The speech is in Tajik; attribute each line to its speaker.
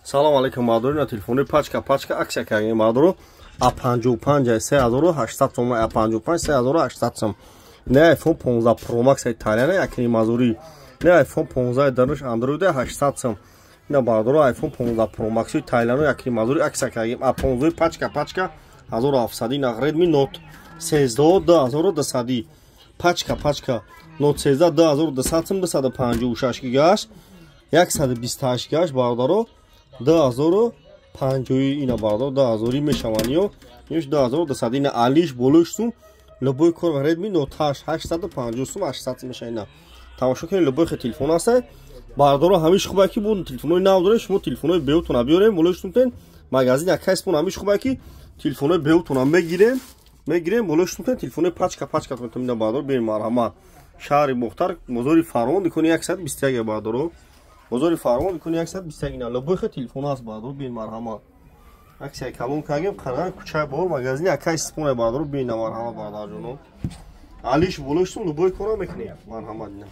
Speaker 1: Салом алейкум мардури на телефони пачка аксия кардем мардуро а 55 3800 сом а 55 3800 сом не iPhone 15 Pro Max италияна якини мазури не iPhone 15 дарш Android 800 сом на мардуро iPhone 15 Pro Max италияна якини мазури аксия кардем а 15 пачка 1700 на Redmi Note 13 2200 пачка Note 13 2256 гигаш 128 гигаш бардоро 2005 ина бардор 2000 мешаваниё иш 2200 ина алиш болушсум любой кор Redmi Note 850 сум 800 мешаина тамошо кунед любой хе телефон аст бардоро ҳамиш хубаки буд телефонои нав доред шумо телефонои беутуна биёрем болуштун магазин якайс бун ҳамиш хубаки телефонои беутуна мегирем болуштун телефонои пачка тун ина бардор бер марҳамат шаҳри Мухтар мозори Фармон дикони 121 бардоро бозори Фармон дикони 121 ина любой хе телефон аст бардор бер марҳамат аксия калон кардем қанаа кучаи бор магазин якайс споне бардор бер марҳамат бардарҷоно алиш болуштун любой кора мекунем марҳамат ина